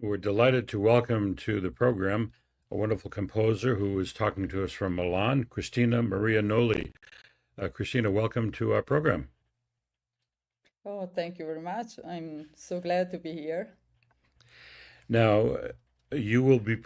We're delighted to welcome to the program a wonderful composer who is talking to us from Milan, Cristina Maria Noli. Cristina, welcome to our program. Oh, thank you very much. I'm so glad to be here. Now, you will be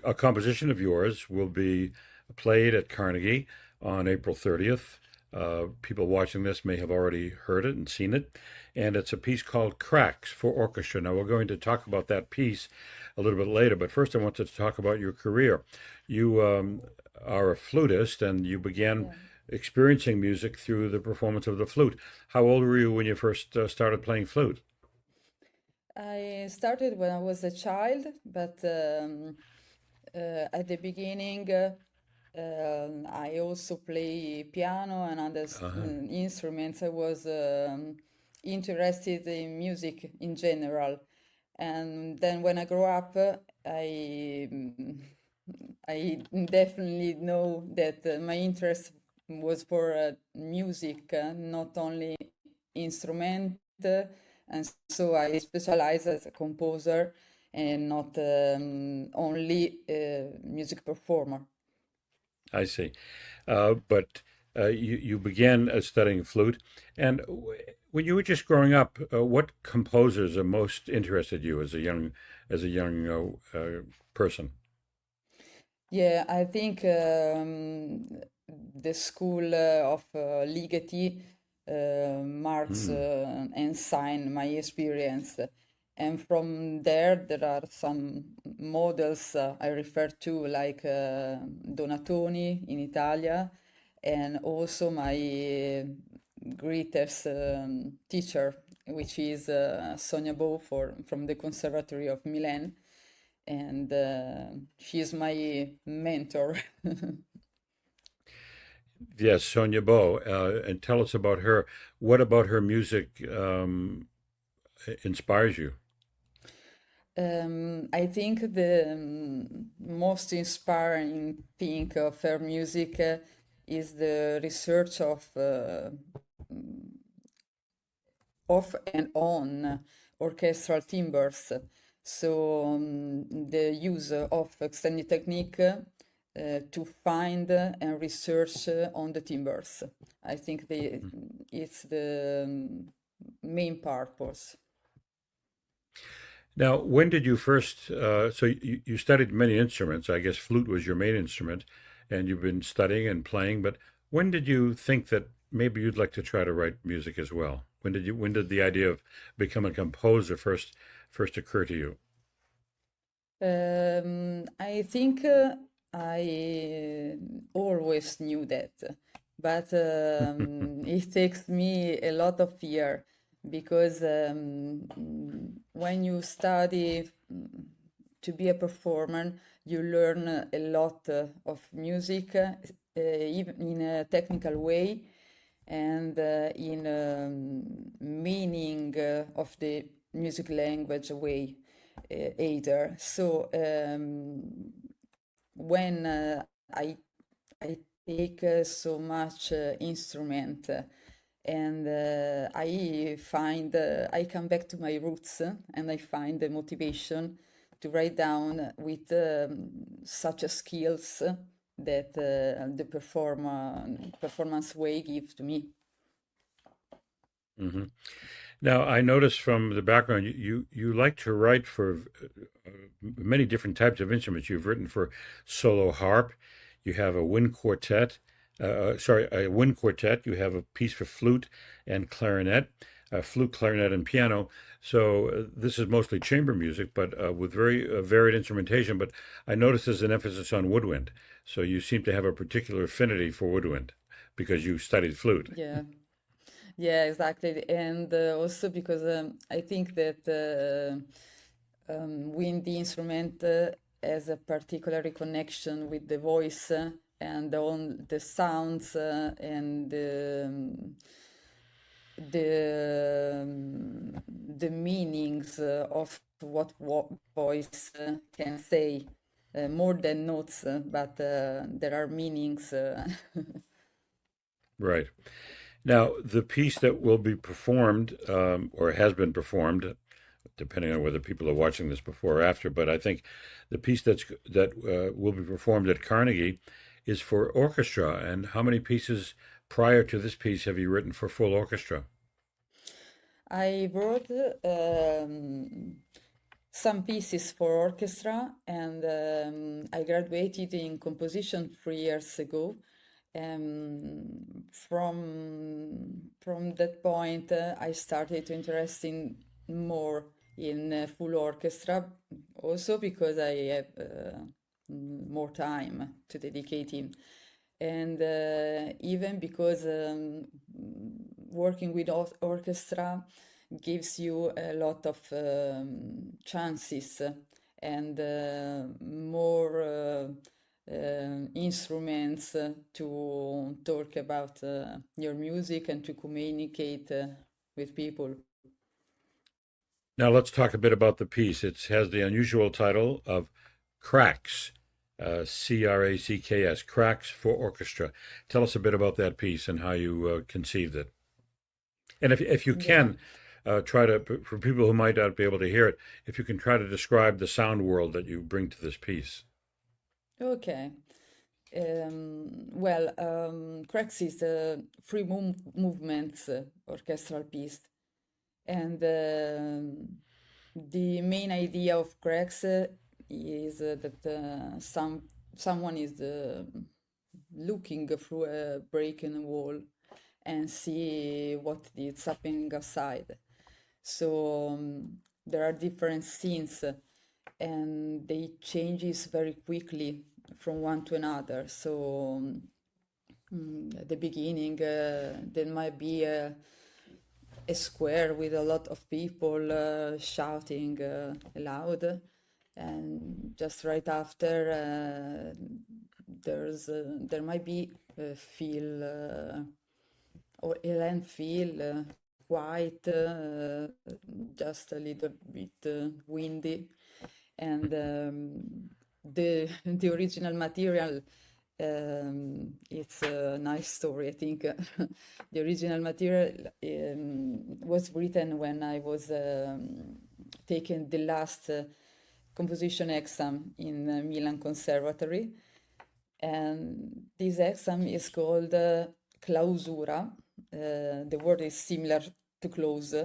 a composition of yours will be played at Carnegie on April 30th. People watching this may have already heard it and seen it, and it's a piece called Cracks for Orchestra. Now, we're going to talk about that piece a little bit later, but first I wanted to talk about your career. You are a flutist, and you began Yeah. experiencing music through the performance of the flute. How old were you when you first started playing flute? I started when I was a child, but at the beginning, I also play piano and other Uh-huh. instruments. I was interested in music in general. And then when I grew up, I definitely know that my interest was for music, not only instrument, and so I specialize as a composer and not only music performer. I see. But you began studying flute, and when you were just growing up, what composers are most interested you as a young person? Yeah, I think the school of Ligeti marks Hmm. and sign my experience. And from there, there are some models I refer to, like Donatoni in Italia, and also my greatest teacher, which is Sonia Bo from the Conservatory of Milan, and she's my mentor. Yes, Sonia Bo, and tell us about her. What about her music inspires you? I think the most inspiring thing of her music is the research of off and on orchestral timbres. So the use of extended technique to find and research on the timbres. I think it's the main purpose. Now, when did you first? So you studied many instruments. I guess flute was your main instrument, and you've been studying and playing. But when did you think that maybe you'd like to try to write music as well? When did the idea of becoming a composer first occur to you? I think I always knew that, but it takes me a lot of year because when you study to be a performer, you learn a lot of music, even in a technical way, and in meaning of the music language way either. So when I take so much instrument and I come back to my roots and I find the motivation to write down with such a skills that the performance way give to me. Hmm. Now, I noticed from the background you like to write for many different types of instruments. You've written for solo harp. You have a wind quartet. Sorry, a wind quartet. You have a piece for flute and clarinet, flute, clarinet, and piano. So this is mostly chamber music, but with very varied instrumentation. But I noticed there's an emphasis on woodwind. So you seem to have a particular affinity for woodwind because you studied flute. Yeah. Yeah, exactly. And also because I think that wind instrument has a particular connection with the voice and on the sounds and the meanings of what voice can say more than notes, but there are meanings. Right. Now, the piece that will be performed, or has been performed, depending on whether people are watching this before or after. But I think the piece that will be performed at Carnegie is for orchestra. And how many pieces prior to this piece have you written for full orchestra? I wrote some pieces for orchestra, and I graduated in composition 3 years ago. From that point, I started to interest in more in full orchestra, also because I have more time to dedicate in, and even because working with orchestra gives you a lot of chances and more instruments to talk about your music and to communicate with people. Now let's talk a bit about the piece. It has the unusual title of Cracks, Cracks, Cracks for Orchestra. Tell us a bit about that piece and how you conceived it. And if you Yeah. can, try to, for people who might not be able to hear it, if you can try to describe the sound world that you bring to this piece. Okay. Well, Cracks is a free movements orchestral piece, and the main idea of Cracks is that someone is looking through a break in a wall and see what is happening outside. So there are different scenes and they changes very quickly from one to another. So at the beginning, there might be a square with a lot of people shouting loud, and just right after, there might be a feel or a landfill, quiet, just a little bit windy, and the the original material. It's a nice story, I think. The original material was written when I was taking the last composition exam in Milan Conservatory, and this exam is called clausura. The word is similar to close,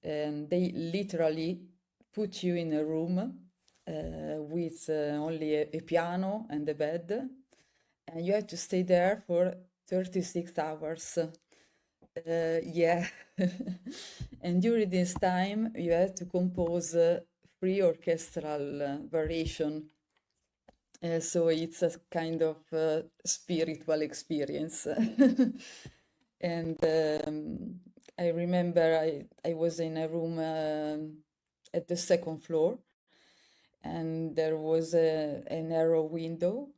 and they literally put you in a room with only a piano and a bed, and you have to stay there for 36 hours. Yeah. And during this time, you have to compose free orchestral variation. So it's a kind of spiritual experience. And I remember I was in a room at the second floor, and there was a narrow window.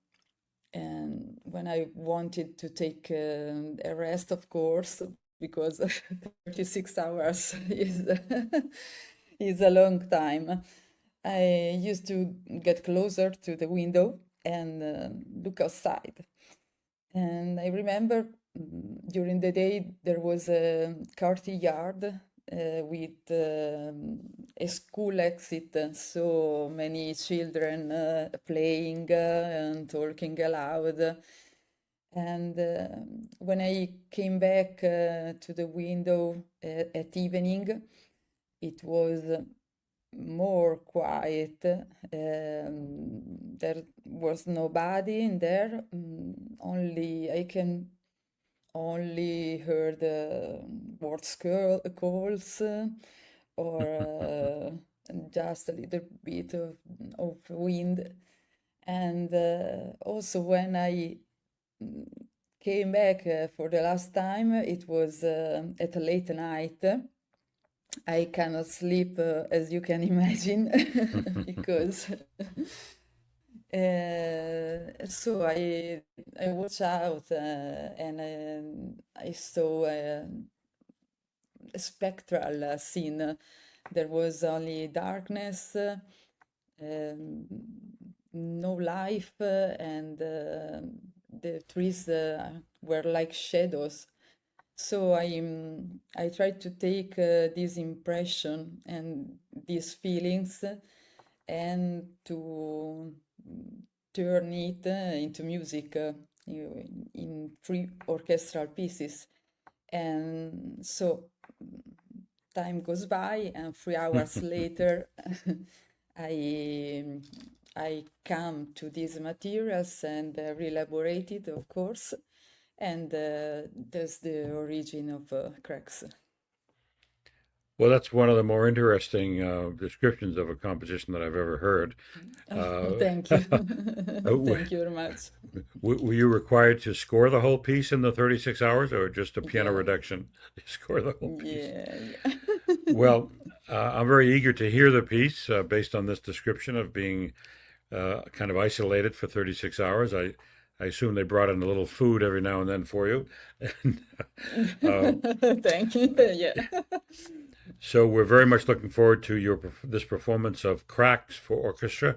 And when I wanted to take a rest, of course, because 36 hours is a long time, I used to get closer to the window and look outside. And I remember during the day there was a courtyard with a school exit, so many children playing and talking aloud. And when I came back to the window at evening, it was more quiet. There was nobody in there. Only I can only heard words calls or just a little bit of wind. And also when I came back for the last time, it was at a late night. I cannot sleep, as you can imagine, because so I watched out and I saw a spectral scene. There was only darkness, no life, and the trees were like shadows. So I try to take this impression and these feelings and to turn it into music in three orchestral pieces. And so time goes by, and 3 hours later, I I come to these materials and re-elaborate it, of course, and that's the origin of cracks. Well, that's one of the more interesting descriptions of a composition that I've ever heard. Thank you. w- Thank you very much. were you required to score the whole piece in the 36 hours or just a piano Yeah, reduction? You score the whole piece. yeah. Well, I'm very eager to hear the piece based on this description of being kind of isolated for 36 hours. I assume they brought in a little food every now and then for you. And, uh, Thank you. Yeah. so we're very much looking forward to this performance of Cracks for Orchestra,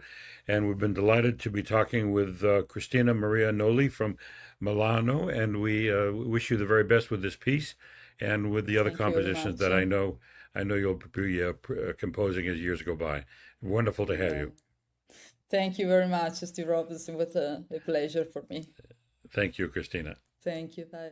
and we've been delighted to be talking with Cristina Maria Noli from Milano, and we wish you the very best with this piece and with the other Thank you very compositions much. that I know you'll be composing as years go by. Wonderful to have Yeah. you. Thank you very much, Steve Robinson. It was a pleasure for me. Thank you, Cristina. Thank you. Bye.